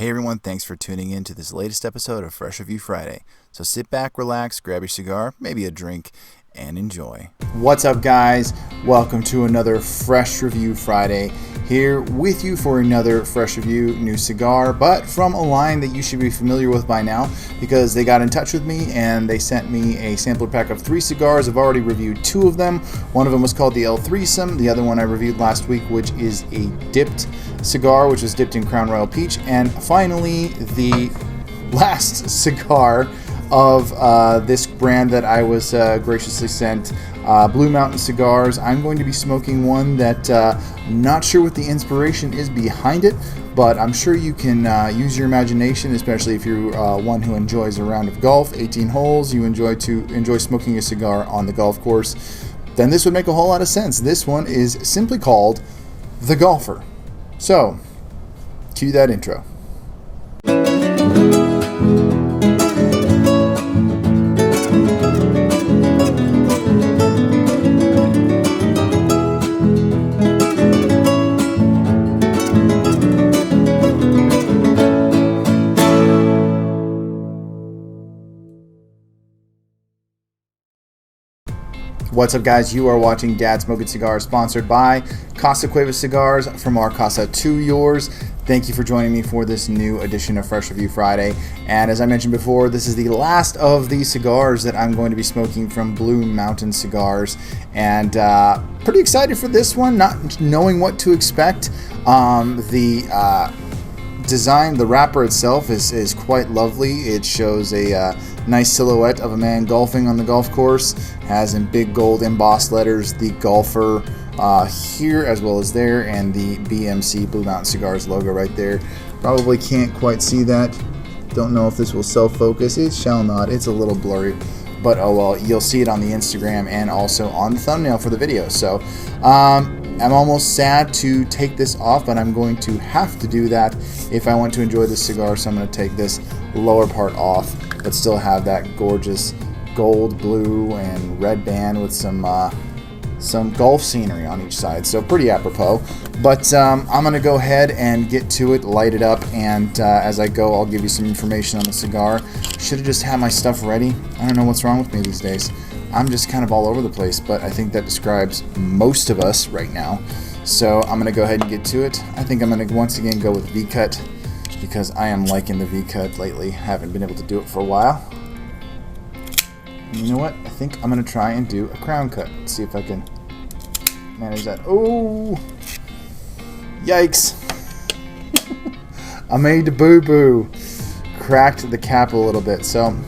Hey everyone, thanks for tuning in to this latest episode of Fresh Review Friday. So sit back, relax, grab your cigar, maybe a drink, and enjoy. What's up guys? Welcome to another Fresh Review Friday. Here with you for another Fresh Review new cigar, but from a line that you should be familiar with by now because they got in touch with me and they sent me a sampler pack of 3 cigars. I've already reviewed 2 of them. One of them was called the El Threesome. The other one I reviewed last week, which is a dipped cigar, which was dipped in Crown Royal Peach. And finally, the last cigar of this brand that I was graciously sent, Blue Mountain Cigars. I'm going to be smoking one that I'm not sure what the inspiration is behind it, but I'm sure you can use your imagination, especially if you're one who enjoys a round of golf, 18 holes, you enjoy smoking a cigar on the golf course, then this would make a whole lot of sense. This one is simply called The Golfer. So, cue that intro. What's up guys, you are watching Dad Smoking Cigars, sponsored by Casa Cuevas Cigars, from our casa to yours. Thank you for joining me for this new edition of Fresh Review Friday. And as I mentioned before, this is the last of the cigars that I'm going to be smoking from Blue Mountain Cigars. And pretty excited for this one, not knowing what to expect. The design, the wrapper itself is quite lovely. It shows a nice silhouette of a man golfing on the golf course, has in big gold embossed letters the golfer here as well as there, and the BMC Blue Mountain Cigars logo right there. Probably can't quite see that. Don't know if this will self-focus. It shall not. It's a little blurry, but oh well. You'll see it on the Instagram and also on the thumbnail for the video. So I'm almost sad to take this off, but I'm going to have to do that if I want to enjoy this cigar. So I'm going to take this lower part off, but still have that gorgeous gold, blue, and red band with some golf scenery on each side. So pretty apropos. But I'm going to go ahead and get to it, light it up, and as I go, I'll give you some information on the cigar. Should have just had my stuff ready. I don't know what's wrong with me these days. I'm just kind of all over the place, but I think that describes most of us right now. So I'm going to go ahead and get to it. I think I'm going to once again go with V-cut because I am liking the V-cut lately. Haven't been able to do it for a while. And you know what? I think I'm going to try and do a crown cut. Let's see if I can manage that. Oh! Yikes! I made the boo-boo. Cracked the cap a little bit, so I'm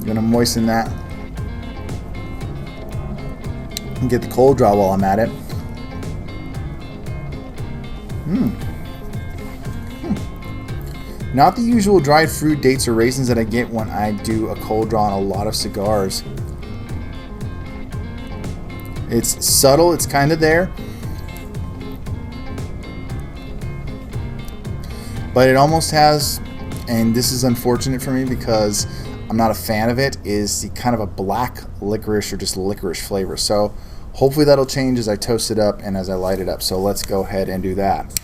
going to moisten that. And get the cold draw while I'm at it. Not the usual dried fruit, dates, or raisins that I get when I do a cold draw on a lot of cigars. It's subtle, it's kind of there, but it almost has, and this is unfortunate for me because I'm not a fan of it, is the kind of a black licorice or just licorice flavor. So hopefully that'll change as I toast it up and as I light it up. So let's go ahead and do that.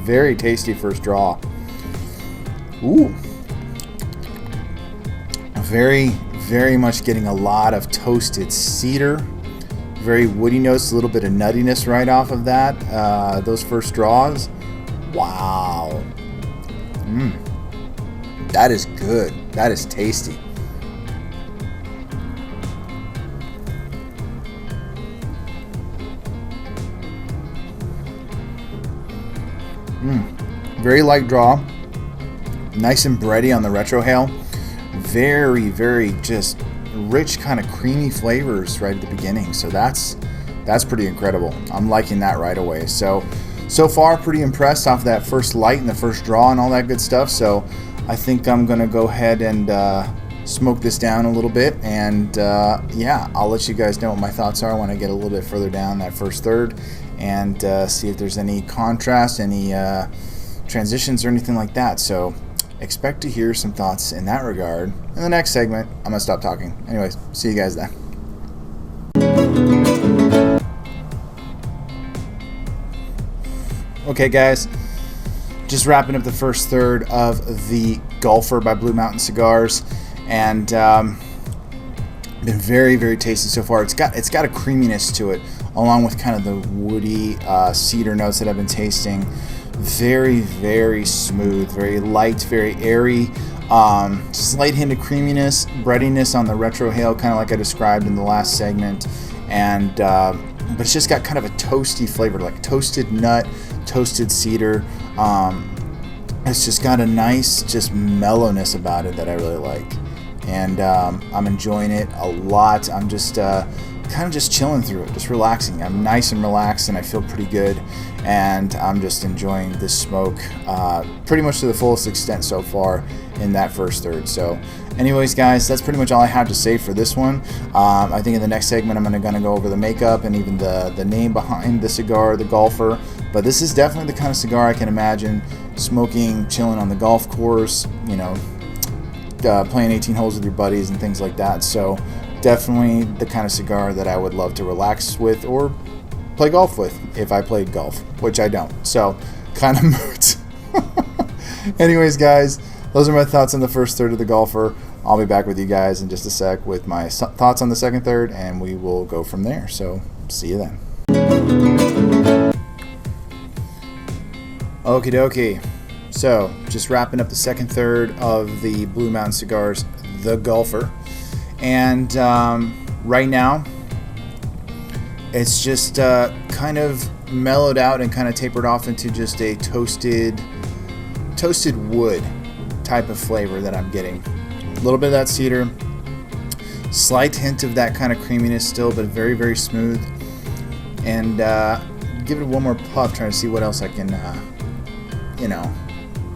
Very tasty first draw. Ooh. Very much getting a lot of toasted cedar. Very woody notes, a little bit of nuttiness right off of that. Those first draws. Wow. That is good. That is tasty. Very light draw, nice and bready on the retrohale. Very just rich, kind of creamy flavors right at the beginning. So that's pretty incredible. I'm liking that right away. So far pretty impressed off that first light and the first draw and all that good stuff. So I think I'm gonna go ahead and smoke this down a little bit, and yeah, I'll let you guys know what my thoughts are when I get a little bit further down that first third, and see if there's any contrast, any transitions, or anything like that. So expect to hear some thoughts in that regard in the next segment. I'm gonna stop talking. Anyways, see you guys then. Okay, guys, just wrapping up the first third of the Golfer by Blue Mountain Cigars, and been very, very tasty so far. It's got a creaminess to it, along with kind of the woody cedar notes that I've been tasting. Very, very smooth, very light, very airy. Slight hint of creaminess, breadiness on the retrohale, kind of like I described in the last segment, and but it's just got kind of a toasty flavor, like toasted nut, toasted cedar. It's just got a nice just mellowness about it that I really like, and I'm enjoying it a lot. I'm just kind of just chilling through it, just relaxing. I'm nice and relaxed, and I feel pretty good, and I'm just enjoying this smoke pretty much to the fullest extent so far in that first third. So anyways, guys, that's pretty much all I have to say for this one. I think in the next segment I'm going to go over the makeup and even the name behind the cigar, the Golfer. But this is definitely the kind of cigar I can imagine smoking, chilling on the golf course, you know, playing 18 holes with your buddies and things like that. So definitely the kind of cigar that I would love to relax with or play golf with if I played golf, which I don't. So kind of moot. Anyways, guys, those are my thoughts on the first third of the Golfer. I'll be back with you guys in just a sec with my thoughts on the second third, and we will go from there. So see you then. Okie dokie. So just wrapping up the second third of the Blue Mountain Cigars, the Golfer. And right now, it's just kind of mellowed out and kind of tapered off into just a toasted wood type of flavor that I'm getting. A little bit of that cedar, slight hint of that kind of creaminess still, but very, very smooth. And give it one more puff, trying to see what else I can,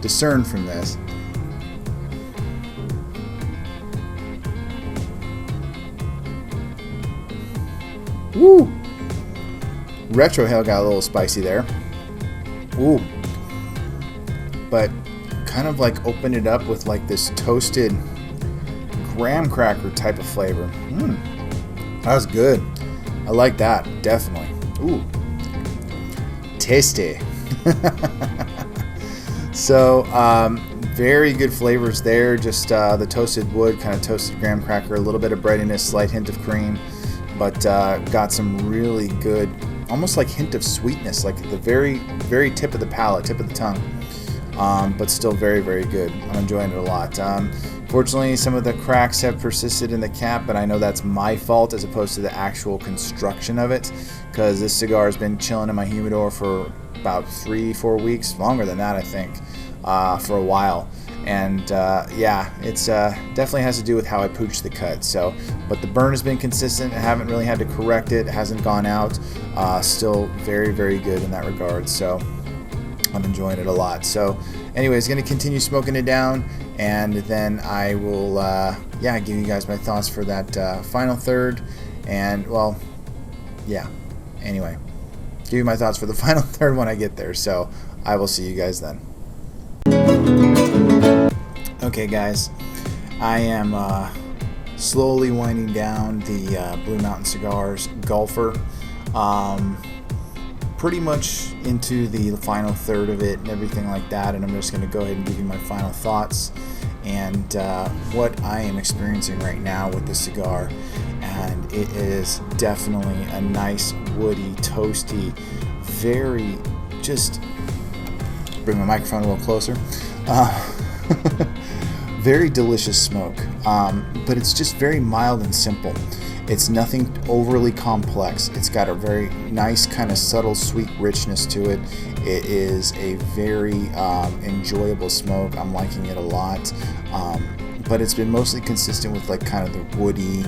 discern from this. Woo! Retrohale got a little spicy there. Ooh. But kind of like opened it up with like this toasted graham cracker type of flavor. That was good. I like that, definitely. Ooh. Tasty. So, very good flavors there. Just the toasted wood, kind of toasted graham cracker, a little bit of breadiness, slight hint of cream, but got some really good, almost like hint of sweetness, like at the very, very tip of the palate, tip of the tongue. But still very, very good. I'm enjoying it a lot. Fortunately, some of the cracks have persisted in the cap, but I know that's my fault as opposed to the actual construction of it, because this cigar has been chilling in my humidor for about 3-4 weeks, longer than that I think, for a while. And yeah, it's definitely has to do with how I pooch the cut. So, but the burn has been consistent. I haven't really had to correct it. It hasn't gone out. Still very, very good in that regard. So I'm enjoying it a lot. So anyways, going to continue smoking it down, and then I will give you guys my thoughts for that final third. And well, yeah, anyway, give you my thoughts for the final third when I get there. So I will see you guys then. Okay, guys, I am slowly winding down the Blue Mountain Cigars Golfer. Pretty much into the final third of it and everything like that, and I'm just going to go ahead and give you my final thoughts and what I am experiencing right now with the cigar. And it is definitely a nice, woody, toasty, very, just bring my microphone a little closer, very delicious smoke, but it's just very mild and simple. It's nothing overly complex. It's got a very nice kind of subtle sweet richness to it. It is a very enjoyable smoke. I'm liking it a lot, but it's been mostly consistent with like kind of the woody,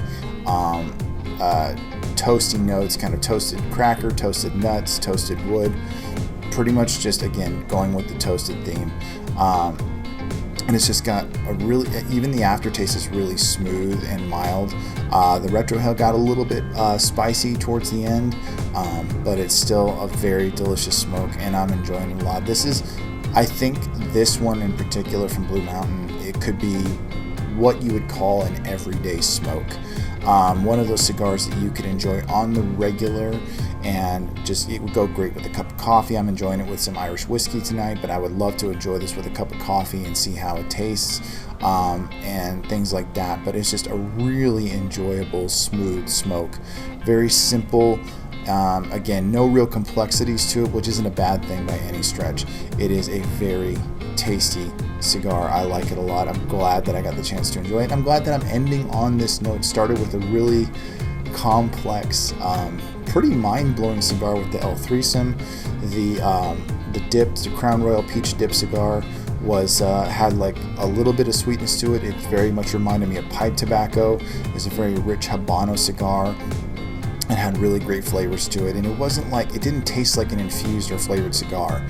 toasty notes, kind of toasted cracker, toasted nuts, toasted wood. Pretty much just, again, going with the toasted theme. and it's just got a really, even the aftertaste is really smooth and mild. The retrohale got a little bit spicy towards the end, but it's still a very delicious smoke, and I'm enjoying it a lot. This is, I think this one in particular from Blue Mountain, it could be what you would call an everyday smoke. One of those cigars that you could enjoy on the regular, and just it would go great with a cup of coffee. I'm enjoying it with some Irish whiskey tonight, but I would love to enjoy this with a cup of coffee and see how it tastes, and things like that. But it's just a really enjoyable, smooth smoke. Very simple. Again, no real complexities to it, which isn't a bad thing by any stretch. It is a very tasty cigar. I like it a lot. I'm glad that I got the chance to enjoy it. I'm glad that I'm ending on this note. Started with a really complex, pretty mind-blowing cigar with the El Threesome. The dip, the Crown Royal Peach Dip cigar, was had like a little bit of sweetness to it. It very much reminded me of pipe tobacco. It was a very rich Habano cigar. It had really great flavors to it, and it wasn't like, it didn't taste like an infused or flavored cigar.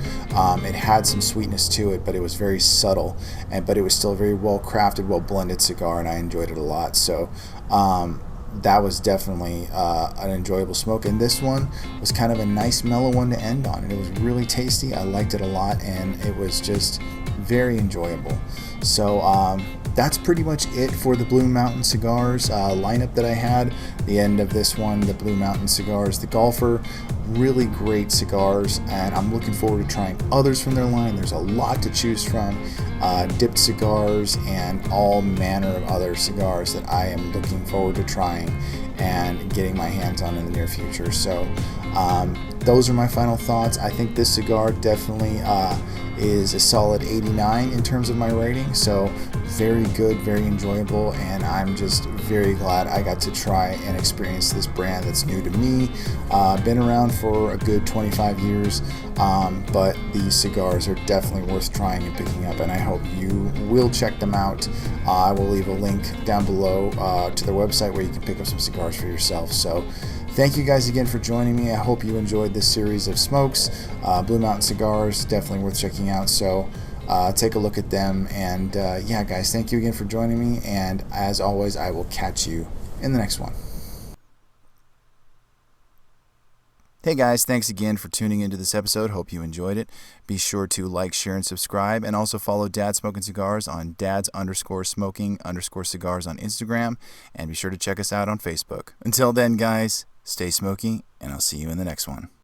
It had some sweetness to it, but it was very subtle, but it was still a very well crafted, well blended cigar, and I enjoyed it a lot. So that was definitely an enjoyable smoke, and this one was kind of a nice mellow one to end on, and it was really tasty. I liked it a lot, and it was just very enjoyable. So that's pretty much it for the Blue Mountain Cigars lineup that I had. The end of this one, the Blue Mountain Cigars, the Golfer, really great cigars, and I'm looking forward to trying others from their line. There's a lot to choose from, dipped cigars and all manner of other cigars that I am looking forward to trying and getting my hands on in the near future. So those are my final thoughts. I think this cigar definitely is a solid 89 in terms of my rating, so very good, very enjoyable, and I'm just very glad I got to try and experience this brand that's new to me. Been around for a good 25 years, but these cigars are definitely worth trying and picking up, and I hope you will check them out. I will leave a link down below to their website where you can pick up some cigars for yourself. So thank you guys again for joining me. I hope you enjoyed this series of smokes. Blue Mountain Cigars, definitely worth checking out. So take a look at them. And yeah, guys, thank you again for joining me. And as always, I will catch you in the next one. Hey guys, thanks again for tuning into this episode. Hope you enjoyed it. Be sure to like, share, and subscribe, and also follow Dad Smoking Cigars on dads_smoking_cigars on Instagram, and be sure to check us out on Facebook. Until then, guys, stay smoky, and I'll see you in the next one.